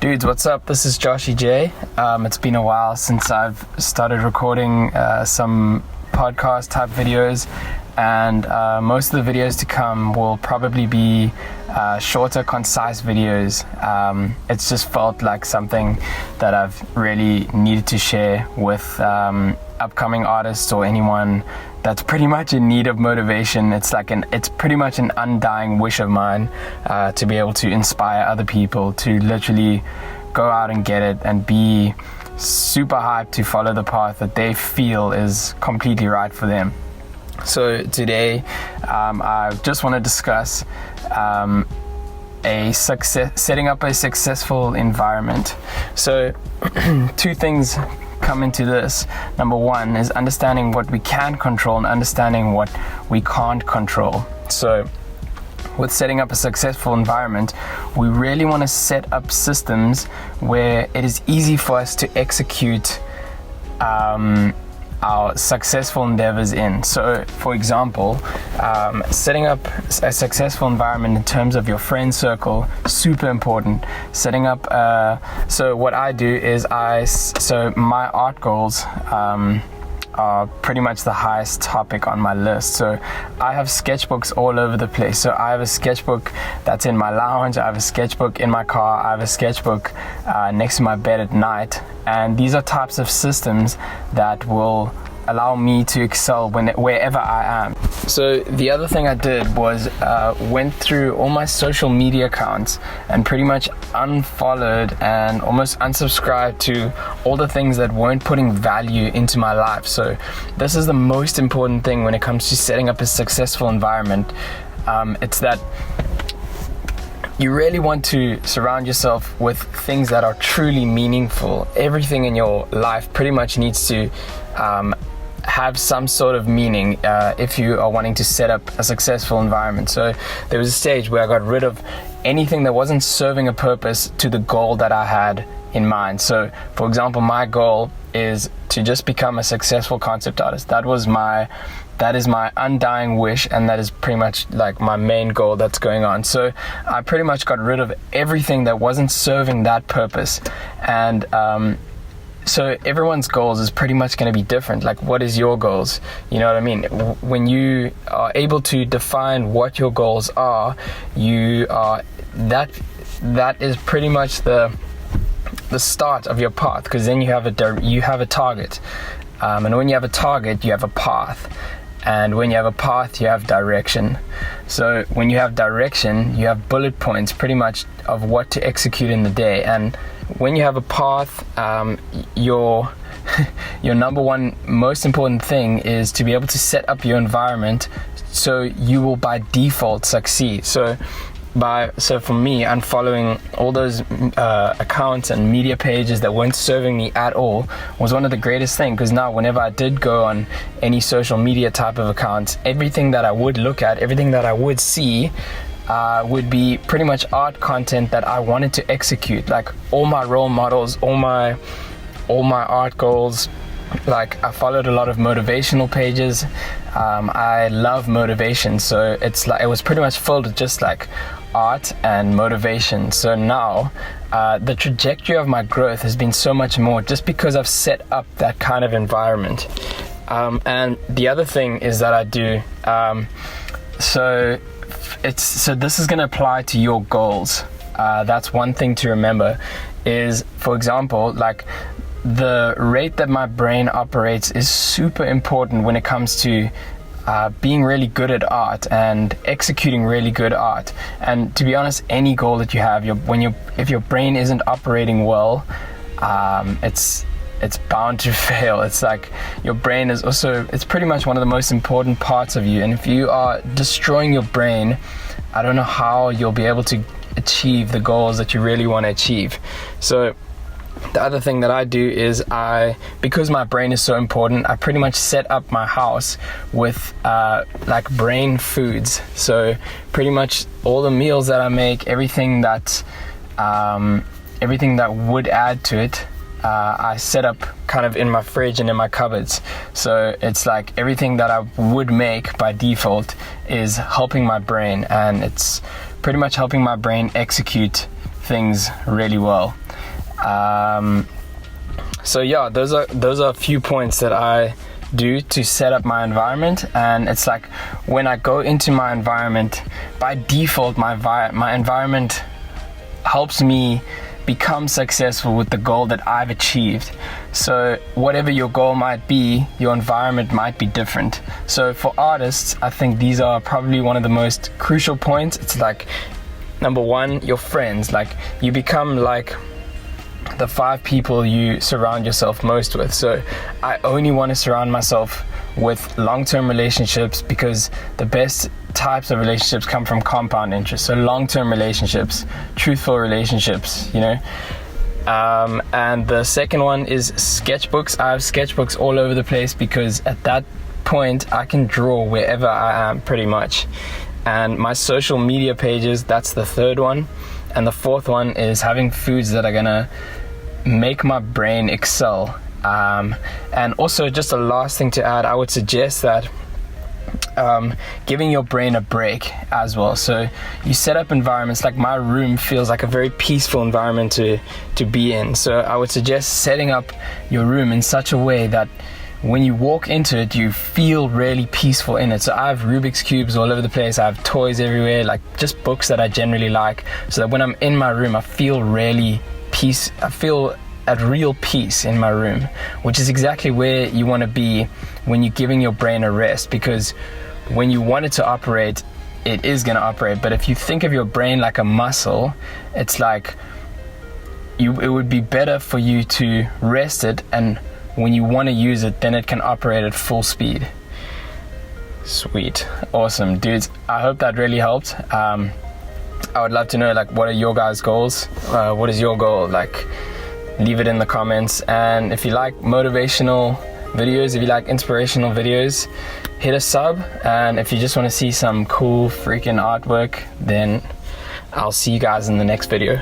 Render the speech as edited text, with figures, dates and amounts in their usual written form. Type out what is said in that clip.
Dudes, what's up? This is Joshy J. It's been a while since I've started recording some podcast type videos, and most of the videos to come will probably be shorter, concise videos. It's just felt like something that I've really needed to share with upcoming artists or anyone that's pretty much in need of motivation. It's pretty much an undying wish of mine to be able to inspire other people to literally go out and get it and be super hyped to follow the path that they feel is completely right for them. So today I just want to discuss setting up a successful environment. So two things come into this. Number one is understanding what we can control and understanding what we can't control. So with setting up a successful environment, we really want to set up systems where it is easy for us to execute our successful endeavors in. So for example, setting up a successful environment in terms of your friend circle, super important. Setting up, so what I do is so my art goals are pretty much the highest topic on my list. So I have sketchbooks all over the place. So I have a sketchbook that's in my lounge, I have a sketchbook in my car, I have a sketchbook next to my bed at night. And these are types of systems that will allow me to excel wherever I am. So the other thing I did was went through all my social media accounts and pretty much unfollowed and almost unsubscribed to all the things that weren't putting value into my life. So this is the most important thing when it comes to setting up a successful environment. It's that you really want to surround yourself with things that are truly meaningful. Everything in your life pretty much needs to have some sort of meaning if you are wanting to set up a successful environment. So there was a stage where I got rid of anything that wasn't serving a purpose to the goal that I had in mind. So for example, my goal is to just become a successful concept artist. That is my undying wish, and that is pretty much like my main goal that's going on. So I pretty much got rid of everything that wasn't serving that purpose. And so everyone's goals is pretty much going to be different. Like, what is your goals? You know what I mean? When you are able to define what your goals are, that is pretty much the start of your path, because then you have a target, and when you have a target, you have a path. And when you have a path, you have direction. So when you have direction, you have bullet points pretty much of what to execute in the day. And when you have a path, your number one most important thing is to be able to set up your environment so you will by default succeed. So for me, unfollowing all those accounts and media pages that weren't serving me at all was one of the greatest things, because now whenever I did go on any social media type of accounts, everything that I would look at, everything that I would see would be pretty much art content that I wanted to execute. Like all my role models, all my art goals. Like I followed a lot of motivational pages. I love motivation, so it was pretty much filled with just like art and motivation. So now the trajectory of my growth has been so much more just because I've set up that kind of environment. And the other thing is that I do so this is going to apply to your goals. That's one thing to remember is, for example, like the rate that my brain operates is super important when it comes to being really good at art and executing really good art. And to be honest, any goal that you have, if your brain isn't operating well, it's bound to fail. It's like your brain is also, it's pretty much one of the most important parts of you. And if you are destroying your brain, I don't know how you'll be able to achieve the goals that you really want to achieve. So the other thing that I do is because my brain is so important, I pretty much set up my house with like brain foods. So pretty much all the meals that I make, everything that would add to it, I set up kind of in my fridge and in my cupboards. So it's like everything that I would make by default is helping my brain, and it's pretty much helping my brain execute things really well. So yeah, those are a few points that I do to set up my environment. And it's like when I go into my environment, by default my environment helps me become successful with the goal that I've achieved. So whatever your goal might be, your environment might be different. So for artists, I think these are probably one of the most crucial points. It's like, number one, your friends. Like, you become like the 5 people you surround yourself most with. So I only want to surround myself with long-term relationships, because the best types of relationships come from compound interest. So long-term relationships, truthful relationships, you know. And the second one is sketchbooks. I have sketchbooks all over the place, because at that point I can draw wherever I am pretty much. And my social media pages, that's the third one. And the fourth one is having foods that are gonna make my brain excel. And also, just a last thing to add, I would suggest that giving your brain a break as well. So you set up environments, like my room feels like a very peaceful environment to be in. So I would suggest setting up your room in such a way that when you walk into it, you feel really peaceful in it. So I have Rubik's Cubes all over the place. I have toys everywhere, like just books that I generally like, so that when I'm in my room, I feel at real peace in my room, which is exactly where you want to be when you're giving your brain a rest. Because when you want it to operate, it is going to operate. But if you think of your brain like a muscle, it's like it would be better for you to rest it, and when you want to use it, then it can operate at full speed. Sweet. Awesome, dudes. I hope that really helped. I would love to know, like, what are your guys' goals? What is your goal? Like, leave it in the comments. And if you like motivational videos, if you like inspirational videos, hit a sub. And if you just want to see some cool freaking artwork, then I'll see you guys in the next video.